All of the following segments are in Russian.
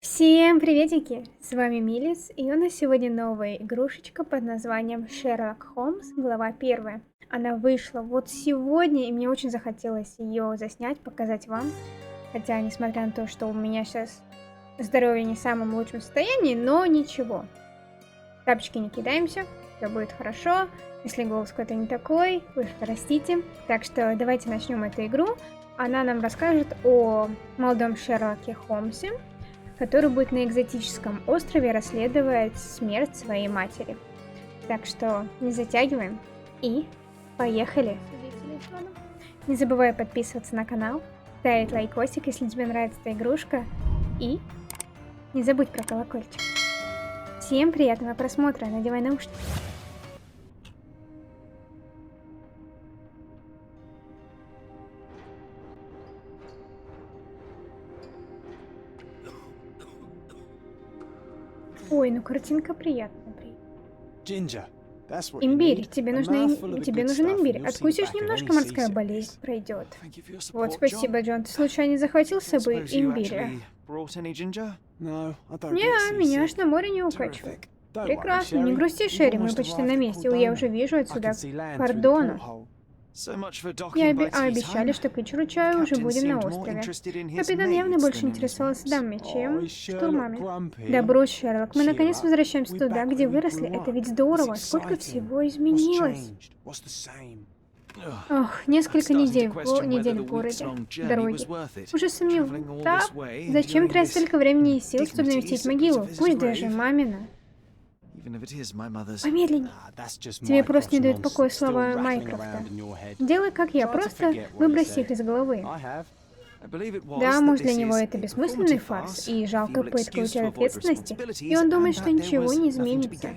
Всем приветики! С вами Милис, и у нас сегодня новая игрушечка под названием Sherlock Holmes, глава 1. Она вышла вот сегодня, и мне очень захотелось ее заснять, показать вам. Хотя, несмотря на то, что у меня сейчас здоровье не в самом лучшем состоянии, но ничего. Тапочки не кидаемся, все будет хорошо. Если голос какой-то не такой, вы уж простите. Так что давайте начнем эту игру. Она нам расскажет о молодом Шерлоке Холмсе, который будет на экзотическом острове расследовать смерть своей матери. Так что не затягиваем и поехали! Не забывай подписываться на канал, ставить лайкосик, если тебе нравится эта игрушка, и не забудь про колокольчик. Всем приятного просмотра, надевай наушники. Ой, ну картинка приятная. Имбирь, тебе нужен имбирь. Откусишь немножко, морская болезнь пройдет. Вот, спасибо, Джон. Ты случайно не захватил с собой имбиря? Не, меня аж на море не укачивает. Прекрасно, не грусти, Шерри, мы почти на месте. Я уже вижу отсюда кордону. Обещали, что к вечеру чаю уже будем на острове. Капитан явно больше интересовался дамами, чем штурмами. Да брось, Шерлок, мы наконец возвращаемся туда, где выросли. Это ведь здорово, сколько всего изменилось. Ох, несколько недель в городе, дороги. Уже сомневаюсь. Да, зачем тратить столько времени и сил, чтобы навестить могилу? Пусть даже мамина. Помедленнее. Тебе просто не дают покоя слова Майкрофта. Делай как я, просто выброси их из головы. Да, может, для него это бессмысленный фарс и жалкая попытка уйти от ответственности, и он думает, что ничего не изменится.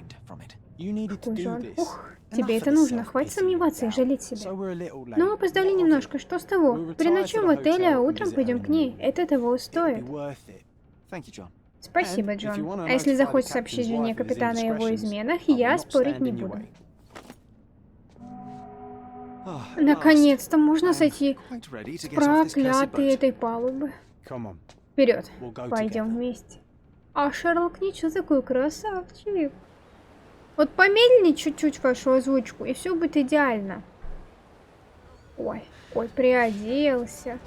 Какой же он? Ух, тебе это нужно, хватит сомневаться и жалеть себя. Но опоздали немножко, что с того? Переночуем в отеле, а утром пойдем к ней. Это того стоит. Спасибо, Джон. А если захочешь сообщить жене капитана о его изменах, я спорить не буду. Наконец-то можно сойти с проклятой этой палубы. Вперед, пойдем вместе. А Шерлок ничего, такой красавчик. Вот помедленнее чуть-чуть вашу озвучку, и все будет идеально. Ой, приоделся.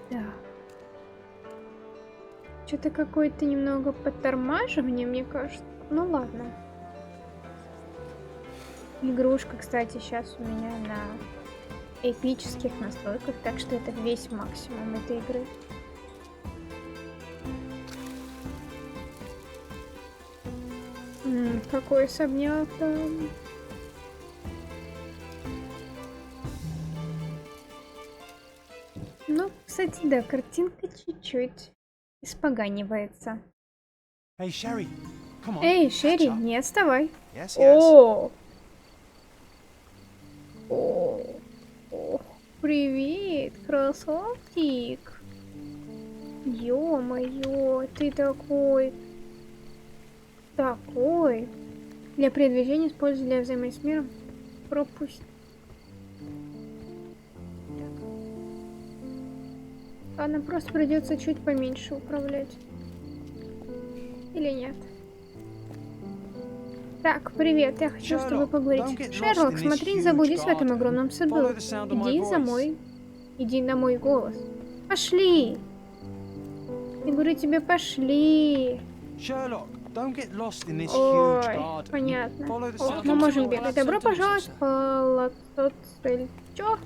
Да. Что-то какое-то немного подтормаживание, мне кажется. Ну ладно. Игрушка, кстати, сейчас у меня на эпических настройках, так что это весь максимум этой игры. Какой особняк там. Ну, кстати, да, картинка чуть-чуть испоганивается. Эй, Шерри, не отставай. О, привет, красавчик. Ё-моё, ты такой. Для передвижения используй для взаимодействия с миром. Пропусти. Ладно, просто придется чуть поменьше управлять. Или нет? Так, привет, я хочу с тобой поговорить. Шерлок, смотри, не заблудись в этом огромном саду. Иди на мой голос. Пошли! Я говорю тебе, пошли! Ой, понятно. Ох, мы можем бегать. Добро пожаловать в Палаццо. Чё?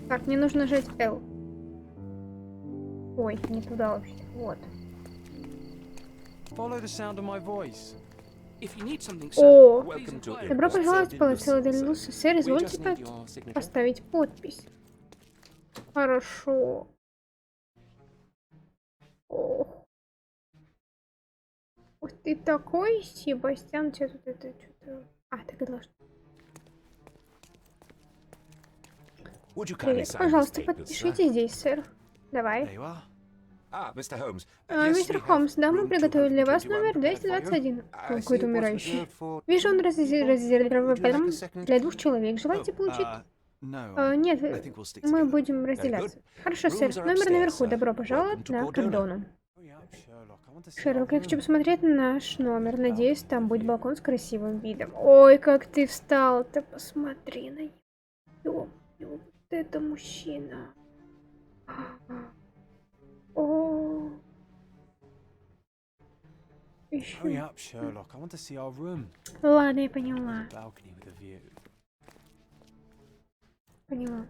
Так, мне нужно нажать L. Ой, не туда вообще. Вот. О, добро пожаловать в Палаццо дель Луссо. Сэр, извольте поставить подпись. Хорошо. Ох. Ух ты такой, Себастьян, что тут это что-то... А, так и должно. Привет, пожалуйста, подпишите здесь, сэр. Давай. Мистер Холмс, да, мы приготовили для вас номер 221. Какой-то умирающий. Вижу, он резервирован для 2 человек. Желаете получить? Нет, мы будем разделяться. Хорошо, сэр. Номер наверху. Добро пожаловать на Кордону. Шерлок, я хочу посмотреть на наш номер. Надеюсь, там будет балкон с красивым видом. Ой, как ты встал. Ты посмотри на него. Вот это мужчина. О. Еще. Ладно, я поняла. Поняла.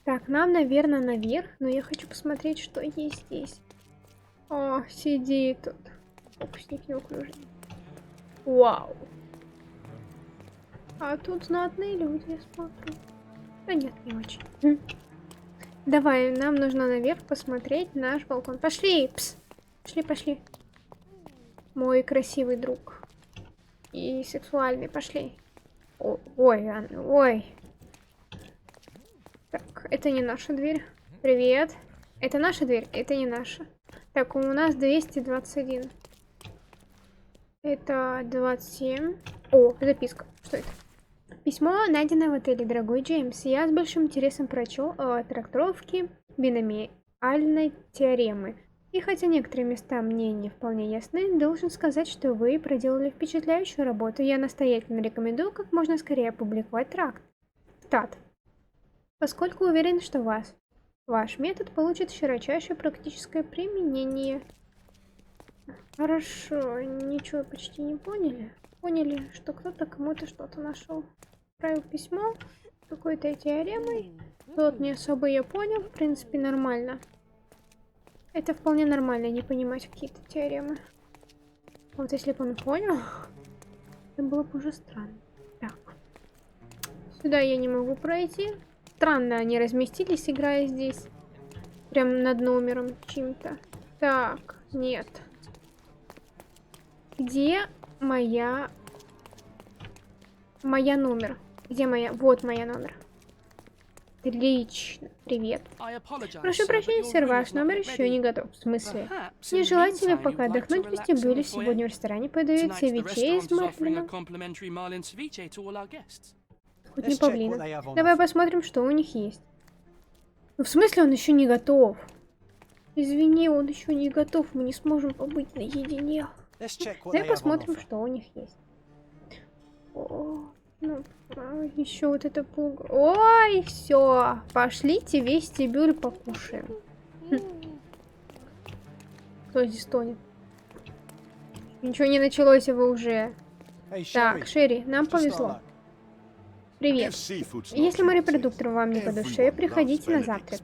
Так, нам, наверное, наверх, но я хочу посмотреть, что есть здесь. О, сиди тут. Фокусник неуклюжий. Вау. А тут знатные люди, я смотрю. Да нет, не очень. Давай, нам нужно наверх посмотреть наш балкон. Пошли, пс. Пошли. Мой красивый друг. И сексуальный, пошли. Ой. Так, это не наша дверь. Привет. Это наша дверь? Это не наша. Так, у нас 221. Это 27. О, записка. Что это? Письмо, найденное в отеле, дорогой Джеймс. Я с большим интересом прочел о трактовке биномиальной теоремы. И хотя некоторые места мне не вполне ясны, должен сказать, что вы проделали впечатляющую работу. Я настоятельно рекомендую как можно скорее опубликовать трактат. Поскольку уверен, что ваш метод получит широчайшее практическое применение. Хорошо, ничего почти не поняли. Поняли, что кто-то кому-то что-то нашел. Отправил письмо какой-то теоремой. Тот не особо ее понял, в принципе, нормально. Это вполне нормально, не понимать какие-то теоремы. Вот если бы он понял, это было бы уже странно. Так. Сюда я не могу пройти. Странно, они разместились, играя здесь. Прям над номером чьим-то. Так, нет. Где моя номер? Где моя? Вот моя номер. Отлично. Привет. Прошу прощения, сэр, ваш номер еще не готов. В смысле? Не желаете ли пока отдохнуть в вестибюле? Сегодня в ресторане подают севиче из марлина. Хоть не павлина. Давай посмотрим, что у них есть. Ну, в смысле, он еще не готов? Извини, он еще не готов. Мы не сможем побыть наедине. Давай посмотрим, что у них есть. О, ну, еще вот это пуга. Ой, все. Пошлите в вестибюль покушаем. Кто здесь тонет? Ничего не началось, а вы уже. Так, Шерри, нам повезло. Привет. Если морепродукты вам не по душе, приходите на завтрак.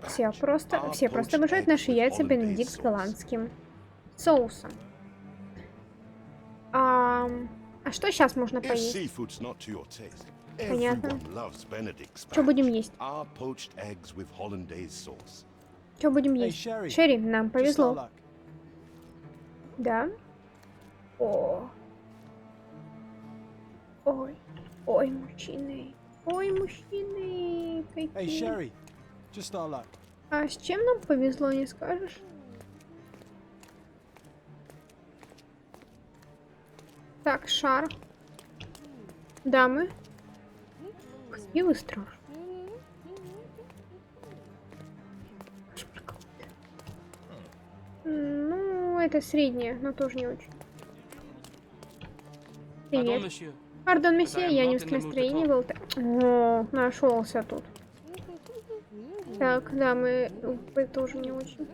Все просто обожают наши яйца Бенедикт с голландским соусом. А что сейчас можно поесть? Понятно. Что будем есть? Что будем есть? Шерри, нам повезло. Да? О. Ой, мужчины. Ой, мужчины. Какие. А с чем нам повезло, не скажешь? Так, шар. Дамы. Какие вы страшные. Ну, это среднее, но тоже не очень. Привет. Пардон, месье, я не в настроении был. О, нашелся тут. Так, да, мы тоже не очень.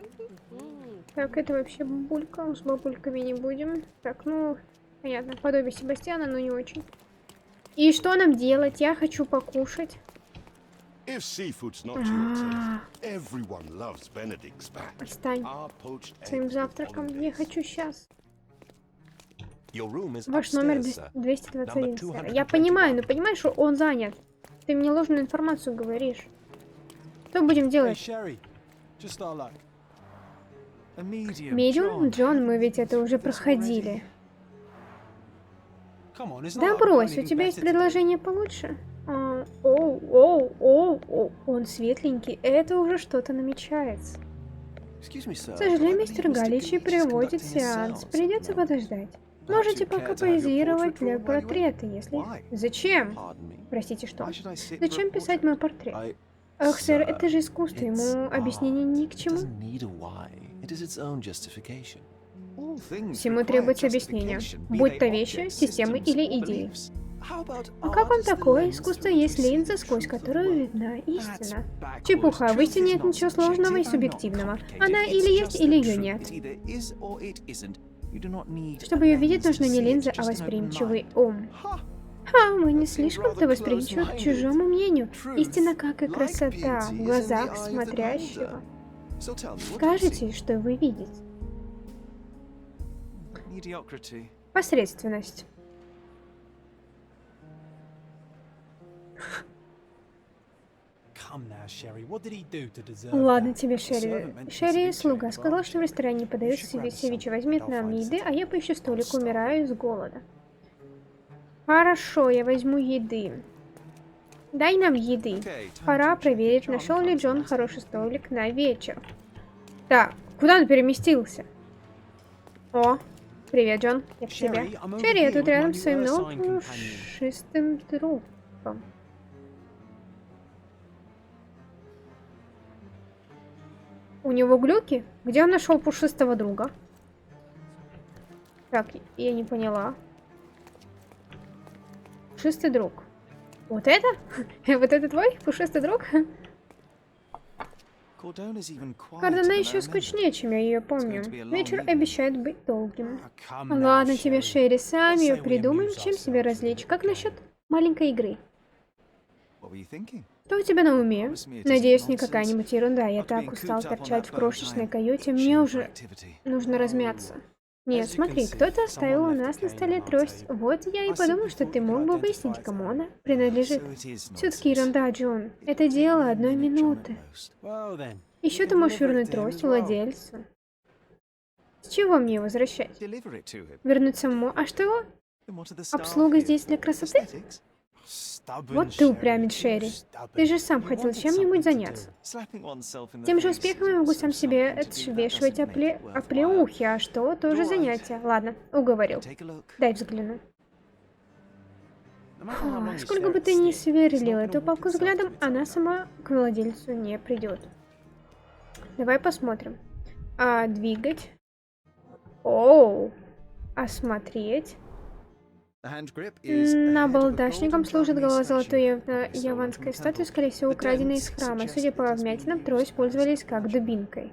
Так, это вообще бабулька. С бабульками не будем. Так, ну, понятно, подобие Себастьяна, но не очень. И что нам делать? Я хочу покушать. Отстань. Своим завтраком. Я хочу сейчас. Ваш номер 221, сэр. Я понимаю, но понимаешь, что он занят. Ты мне ложную информацию говоришь. Что будем делать? Медиум? Джон, мы ведь это уже проходили. Да брось, у тебя есть предложение получше? Он светленький, это уже что-то намечается. К сожалению, мистер Галичи приводит сеанс. Придется подождать. Можете пока позировать для портрета, если... Зачем? Простите, что? Зачем писать мой портрет? Ах, сэр, это же искусство, ему объяснение ни к чему. Всему требуется объяснение, будь то вещи, системы или идеи. А как вам такое? Искусство есть линза, сквозь которую видна истина. Чепуха, в истине нет ничего сложного и субъективного. Она или есть, или ее нет. Чтобы ее видеть, нужна не линза, а восприимчивый ум. Ха, мы не слишком-то восприимчивы к чужому мнению. Истина, как и красота, в глазах смотрящего. Скажите, что вы видите. Посредственность. Ладно тебе, Шерри. Шерри, слуга, сказал, что в ресторане не подают севиче. Возьмет нам еды, а я поищу столик, умираю с голода. Хорошо, я возьму еды. Дай нам еды. Пора проверить, нашел ли Джон хороший столик на вечер. Так, куда он переместился? О, привет, Джон. Я к тебе. Шерри, я тут рядом с своим новым пушистым другом. У него глюки? Где он нашел пушистого друга? Так, я не поняла. Пушистый друг. Вот это? Вот это твой пушистый друг? Кардана еще скучнее, чем я ее помню. Вечер обещает быть долгим. Ладно тебе, Шерри, сами ее придумаем, чем себя развлечь. Как насчет маленькой игры? Что у тебя на уме? Надеюсь, не какая-нибудь ерунда. Я так устал торчать в крошечной каюте, мне уже нужно размяться. Нет, смотри, кто-то оставил у нас на столе трость. Вот я и подумал, что ты мог бы выяснить, кому она принадлежит. Все-таки ерунда, Джон. Это дело одной минуты. Еще ты можешь вернуть трость владельцу. С чего мне возвращать? Вернуть самому? А что? Обслуга здесь для красоты? Вот ты упрямец, Шерри. Ты же сам хотел чем-нибудь заняться. Тем же успехом я могу сам себе отшвешивать оплеухи, а что, тоже занятие. Ладно, уговорил. Дай взгляну. Фу, сколько бы ты ни сверлил эту палку взглядом, она сама к владельцу не придет. Давай посмотрим. Двигать. Оу. Осмотреть. Набалдашником служит голова золотой яванской статуи, скорее всего, украденной из храма. Судя по вмятинам, трость пользовались как дубинкой.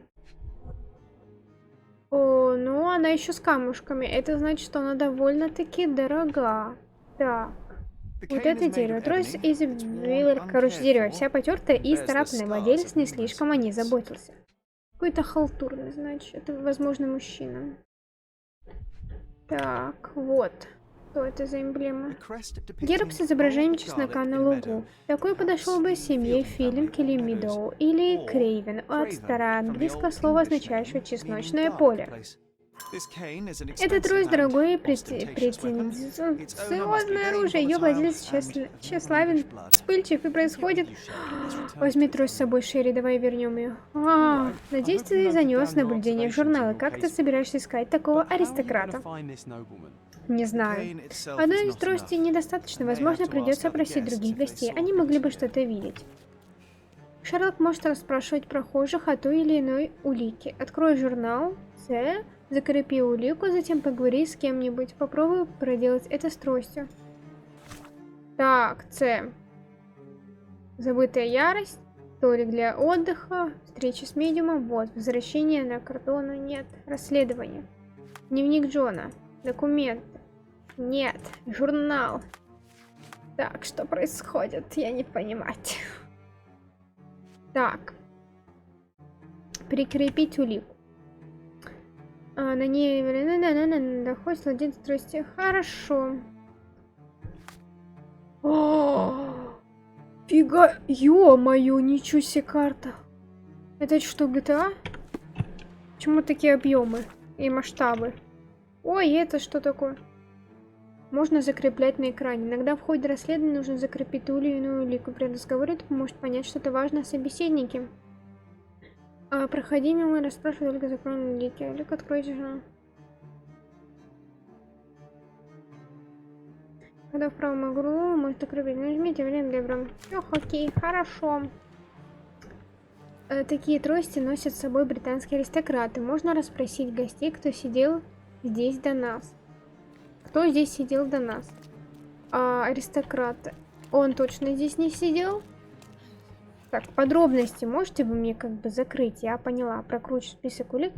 О, ну она еще с камушками. Это значит, что она довольно-таки дорога. Так. Вот это дерево. Трость из дерево. Вся потертая и исцарапанная. Владелец не слишком о ней заботился. Какой-то халтурный, значит. Это, возможно, мужчина. Так, вот. Что это за эмблема? Герб с изображением чеснока на лугу. Такой подошел бы семье Филинг или Мидоу, или Крейвен, от староанглийского слова, означающего чесночное поле. Это трость дорогое претенциозное оружие. Ее владелец тщеславен, вспыльчив и происходит... Возьми трость с собой, Шерри, давай вернем ее. Надеюсь, ты занес наблюдение в журналы. Как ты собираешься искать такого аристократа? Не знаю. Одной из тростей недостаточно. Возможно, придется просить других гостей. Они могли бы что-то видеть. Шерлок может расспрашивать прохожих о той или иной улике. Открой журнал С, закрепи улику, затем поговори с кем-нибудь. Попробуй проделать это с тростью. Так, С. Забытая ярость. Столик для отдыха. Встреча с медиумом. Вот. Возвращение на картону. Нет. Расследование. Дневник Джона. Документы. Нет. Журнал. Так, что происходит? Я не понимать. Так. Прикрепить улику. На ней... Доходит владелец трости. Хорошо. Фига... Ё-моё, ничего себе карта. Это что, GTA? Почему такие объемы и масштабы? Ой, это что такое? Можно закреплять на экране. Иногда в ходе расследования нужно закрепить ту или иную улику. При разговоре это поможет понять что-то важное о собеседнике. Проходи мимо, расспрашивай, только закрой дикий. Только откройте же. Когда в правом углу может открыть. Нажмите время для бром. Ох, окей, хорошо. Такие трости носят с собой британские аристократы. Можно расспросить гостей, кто сидел здесь до нас. Кто здесь сидел до нас? Аристократы. Он точно здесь не сидел? Так, подробности можете вы мне как бы закрыть? Я поняла. Прокручу список улик.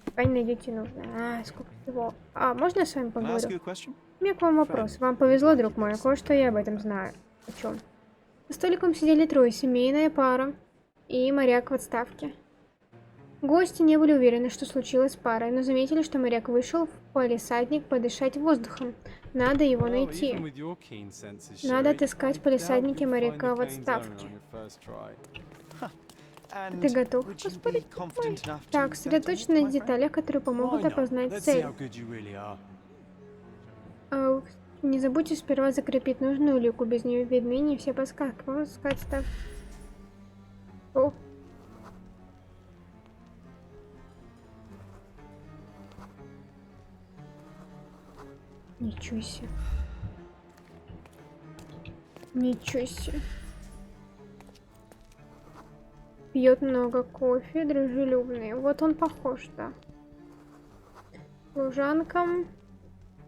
Пока не найдете нужное. Сколько всего. Можно я с вами поговорю? У меня к вам вопрос. Вам повезло, друг мой. Кое-что я об этом знаю. О чем? За столиком сидели трое. Семейная пара и моряк в отставке. Гости не были уверены, что случилось с парой, но заметили, что моряк вышел в палисадник подышать воздухом. Надо его найти. Надо отыскать в палисаднике моряка в отставке. Ты готов поспорить? Так, сосредоточься на деталях, которые помогут опознать цель. Не забудьте сперва закрепить нужную улику, без нее видны не все подсказки. Можно сказать, так. О. Ничего себе. Ничего себе. Пьет много кофе, дружелюбный. Вот он похож, да. Служанка.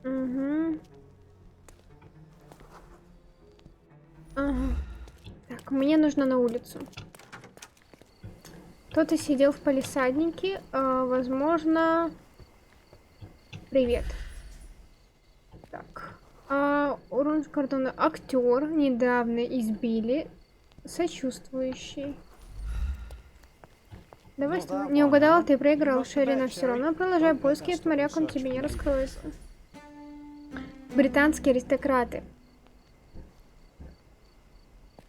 Угу. Ага. Так, мне нужно на улицу. Кто-то сидел в палисаднике. Возможно... Привет. Так. Оранж картона. Актер недавно избили. Сочувствующий. Давай, не угадал, ты проиграл, Шерина, все равно продолжай поиски, этот моряк, он тебе не раскроется. Британские аристократы.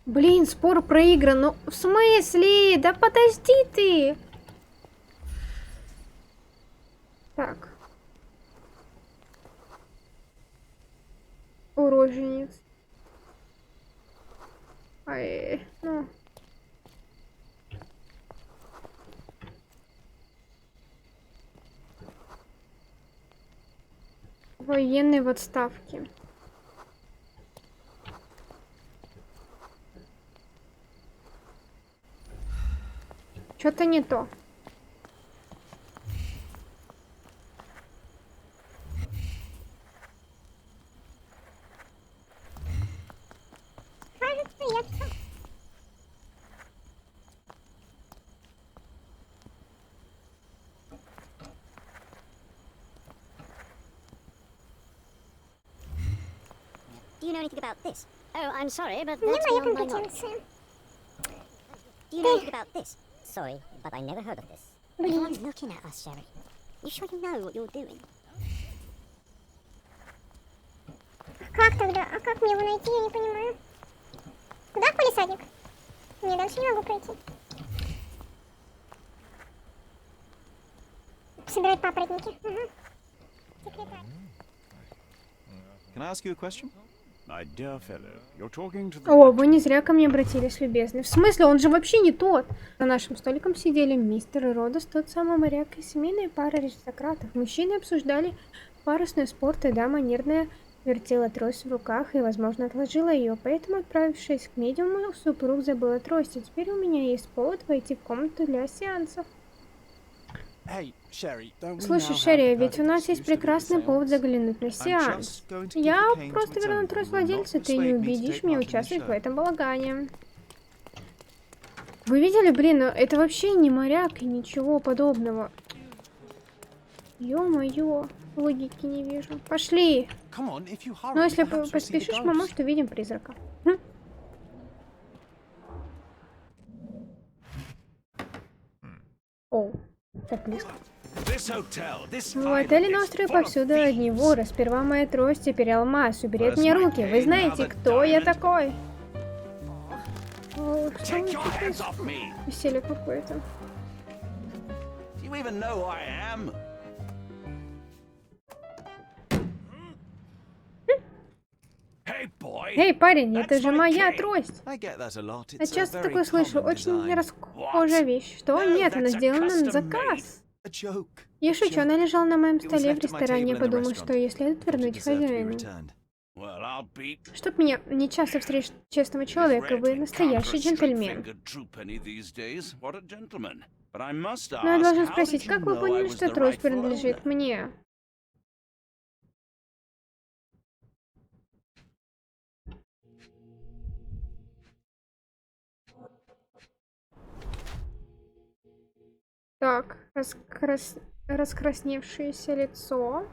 Блин, спор проигран, ну в смысле? Да подожди ты! Так. Уроженец. Ай, ну... Военный в отставке. Что-то не то. Do you know anything about this? Oh, I'm sorry, but that's beyond my knowledge. Do you know anything about this? Sorry, but I never heard of this. Everyone's looking at us, Sherry. You sure you know what you're doing? Как тогда? А как мне его найти? Я не понимаю. Куда в палисадник? Не, дальше не могу пройти. Собирать папоротники. Угу. Секретарь. Can I ask you a question? My dear fellow, you're talking to the... О, вы не зря ко мне обратились, любезный. В смысле, он же вообще не тот. За нашим столиком сидели мистер и Родос, тот самый моряк и семейная пара аристократов. Мужчины обсуждали парусный спорт, и дама нервная вертела трость в руках и, возможно, отложила ее. Поэтому, отправившись к медиуму, супруг забыла трость. И теперь у меня есть повод войти в комнату для сеансов. Слушай, Шерри, ведь у нас есть прекрасный повод заглянуть на сеанс. Я просто верну трость владельца, ты не убедишь меня участвовать в этом балагане. Вы видели, блин, это вообще не моряк и ничего подобного. Ё-моё, логики не вижу. Пошли. Но если поспешишь, мы, может, увидим призрака. О, так близко. В отеле на острове повсюду одни воры. Сперва моя трость, теперь алмаз. Убери от меня руки. Вы знаете, кто я такой? О, что веселье какое-то. Эй, парень, это же моя трость. I get that a lot. Я It's a часто very такое слышу, common очень design. расхожая вещь. Что? No, Нет, она that's a сделана на custom заказ. A joke. Я A шучу, joke. она лежала на моем It was столе в left at my ресторане. Я table in the подумал, restaurant. что ее следует Thought it вернуть deserved to be хозяину. returned. Well, I'll beat Чтоб меня не часто встретишь честного человека, вы настоящий джентльмен. Но я должен спросить, как вы поняли, что трость принадлежит мне? Так, раскрасневшееся лицо.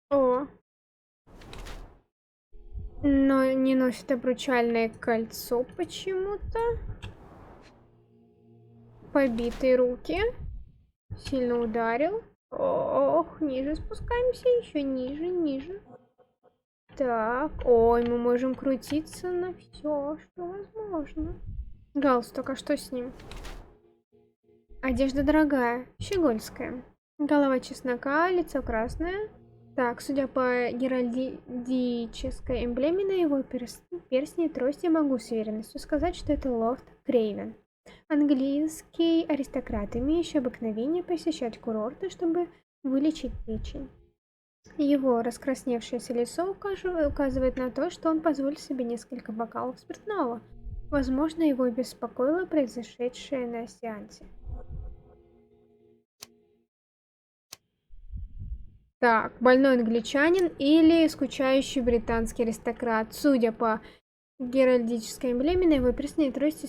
О. Но не носит обручальное кольцо почему-то. Побитые руки. Сильно ударил. Ох, ниже спускаемся, еще ниже, ниже. Так, ой, мы можем крутиться на все, что возможно. Галстук, а что с ним? Одежда дорогая, щегольская. Голова чеснока, лицо красное. Так, судя по геральдической эмблеме на его перстне и трости, могу с уверенностью сказать, что это лорд Крейвен. Английский аристократ, имеющий обыкновение посещать курорты, чтобы вылечить печень. Его раскрасневшееся лицо указывает на то, что он позволил себе несколько бокалов спиртного. Возможно, его беспокоило произошедшее на сеансе. Так, больной англичанин или скучающий британский аристократ. Судя по геральдической эмблеме на его перстне и трости,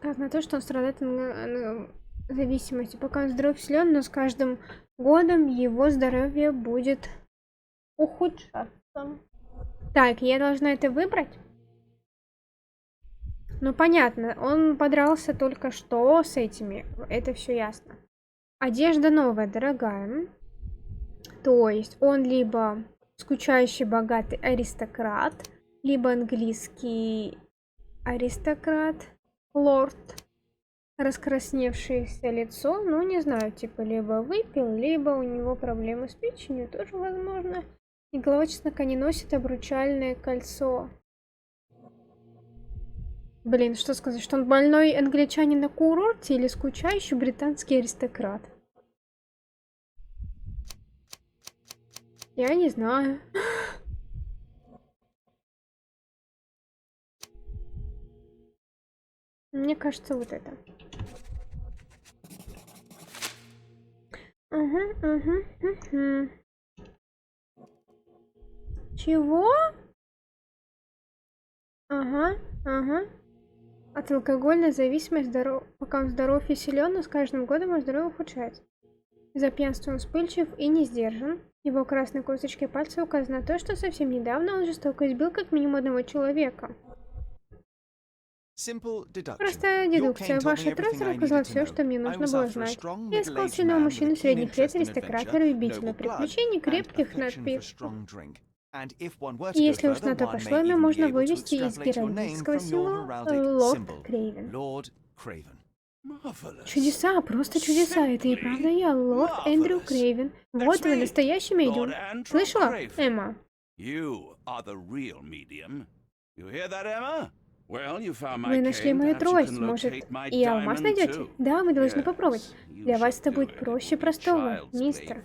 как на то, что он страдает зависимостью. Пока он здоров и силен, но с каждым годом его здоровье будет ухудшаться. Так, я должна это выбрать? Ну понятно, он подрался только что с этими, это все ясно. Одежда новая, дорогая. То есть он либо скучающий богатый аристократ, либо английский аристократ, лорд, раскрасневшееся лицо, ну не знаю, типа либо выпил, либо у него проблемы с печенью, тоже возможно. И голова чеснока не носит обручальное кольцо. Блин, что сказать, что он больной англичанин на курорте или скучающий британский аристократ? Я не знаю. Мне кажется, вот это. Угу. Чего? Ага. От алкогольной зависимости, пока он здоров и силен, но с каждым годом его здоровье ухудшается. За пьянство он вспыльчив и не сдержан. Его красной косточкой пальца указано на то, что совсем недавно он жестоко избил как минимум одного человека. Простая дедукция. Ваша трость рассказала все, что мне нужно было знать. Я искал сильного мужчину средних лет, аристократа, любителя приключений, крепких напитков. И если уж на то пошло, имя можно вывести из геральдического символа Лорд Крейвен. Чудеса, просто чудеса. Это и правда я, лорд Эндрю Крейвен. Вот вы, настоящий медиум. Слышала, Эмма? Вы нашли мою трость, может, и алмаз найдете? Да, мы должны попробовать. Для вас это будет проще простого, мистер.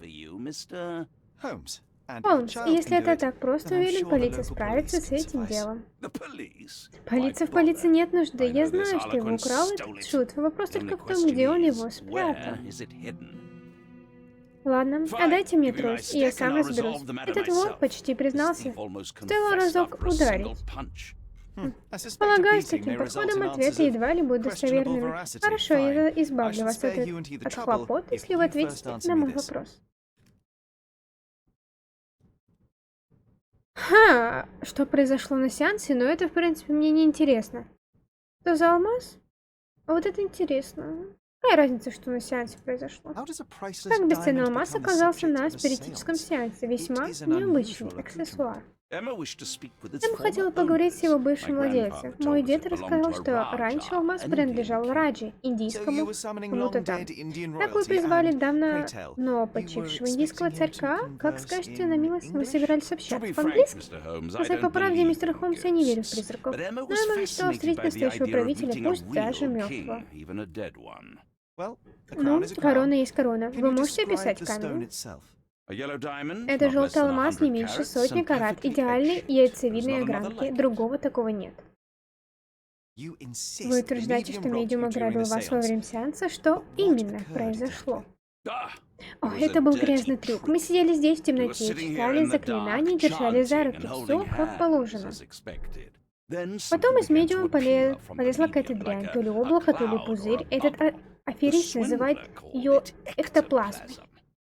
Холмс, если это так просто, уверен, полиция справится с этим делом. В полиции нет нужды. Я знаю, что его украл этот шут. Вопрос только в том, где он его спрятал. Ладно, отдайте мне трость, и я сам разберусь. Этот вор почти признался. Стоило разок ударить. Полагаю, с таким подходом ответы едва ли будут достоверными. Хорошо, я избавлю вас от хлопот, если вы ответите на мой вопрос. Ха, что произошло на сеансе, но это, в принципе, мне не интересно. Что за алмаз? А вот это интересно. Какая разница, что на сеансе произошло? Как бесценный алмаз оказался на спиритическом сеансе? Весьма необычный аксессуар. Эмма хотела поговорить с его бывшим владельцем. Мой дед рассказал, что раньше алмаз принадлежал Раджи, индийскому кому-то там. Так вы призвали давно почившего индийского царька? Как скажете, на милость, вы собирались общаться по-английски? Сказать по правде, мистер Холмс, я не верю в призраков. Но Эмма мечтала встретить настоящего правителя, пусть даже мертвого. Ну, корона есть корона. Вы можете описать камень? Это желтый алмаз не меньше 100 карат, идеальной яйцевидной огранки, другого такого нет. Вы утверждаете, что медиум ограбил вас во время сеанса? Что именно произошло? О, это был грязный трюк. Мы сидели здесь в темноте, читали заклинания, держали за руки. Все как положено. Потом из медиума полезла какая-то дрянь, то ли облако, то ли пузырь. Этот аферист называет ее эктоплазмой.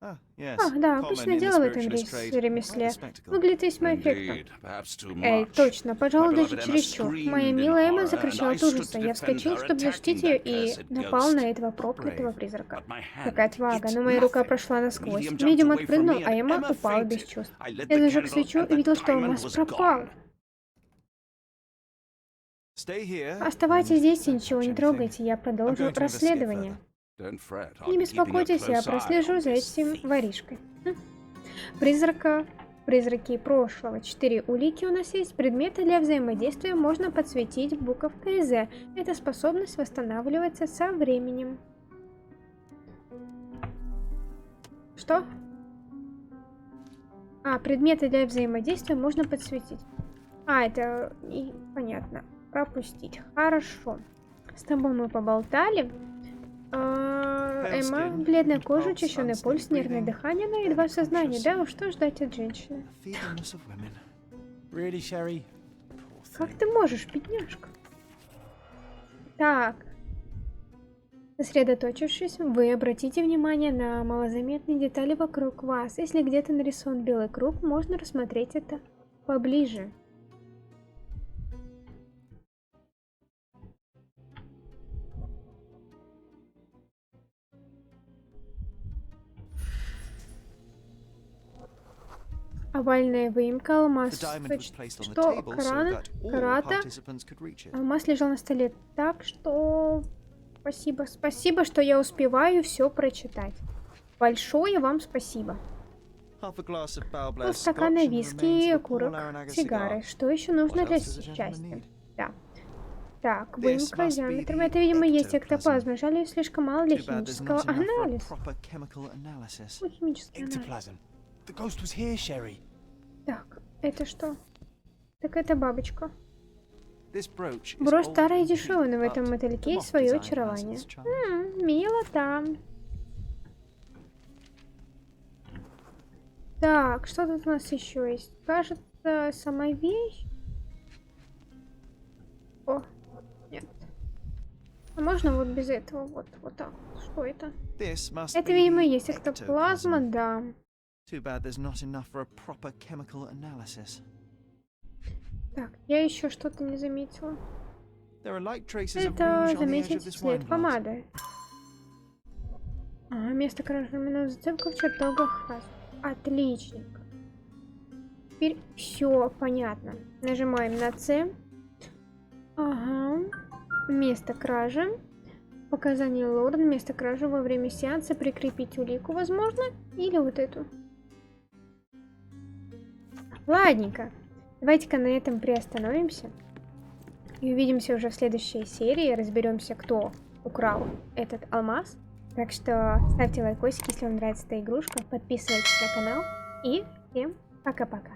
Ах, да, обычное дело в этом ремесле. Выглядит весьма эффектно. Эй, точно, пожалуй, даже чересчур. Моя милая Эмма закричала от ужаса. Я вскочил, чтобы защитить ее, и напал на этого проклятого призрака. Какая отвага, но моя рука прошла насквозь. Медиум отпрыгнул, а Эмма упала без чувств. Я зажег свечу и видел, что алмаз пропал. Оставайтесь здесь и ничего не трогайте, я продолжу расследование. Не беспокойтесь, я прослежу за этим воришкой. Призраки прошлого. 4 улики у нас есть. Предметы для взаимодействия можно подсветить буковкой Z. Эта способность восстанавливается со временем. Что? Предметы для взаимодействия можно подсветить. Это понятно. Пропустить. Хорошо. С тобой мы поболтали. Эмма, бледная кожа, учащенный пульс, нервное дыхание, но едва в сознании. Да уж, что ждать от женщины? Как ты можешь, бедняжка? Так. Сосредоточившись, вы обратите внимание на малозаметные детали вокруг вас. Если где-то нарисован белый круг, можно рассмотреть это поближе. Овальная выемка, алмаз. Что? Карата? Алмаз лежал на столе так, что... Спасибо, что я успеваю все прочитать. Большое вам спасибо. Стаканы виски и окурок, сигары. Что еще нужно для счастья? Да. Так, выемка, диаметр. Это, видимо, есть эктоплазма. Жаль, ее слишком мало для химического анализа. Химический анализ. Так, это что? Так это бабочка. Брошь старая и дешевая, но в этом мотыльке есть свое очарование. Мило там. Так, что тут у нас еще есть? Кажется, сама вещь. О, нет. А можно вот без этого? Вот так. Что это? Это, видимо, есть эктоплазма, да. Так, я еще что-то не заметила. Это заметить след помады. Место кражи зацепка в чертогах. Отличненько. Теперь все понятно. Нажимаем на С. Ага. Место кражи. Показания Лорен. Место кражи во время сеанса. Прикрепить улику, возможно. Или вот эту. Ладненько. Давайте-ка на этом приостановимся. И увидимся уже в следующей серии. Разберемся, кто украл этот алмаз. Так что ставьте лайкосики, если вам нравится эта игрушка. Подписывайтесь на канал. И всем пока-пока.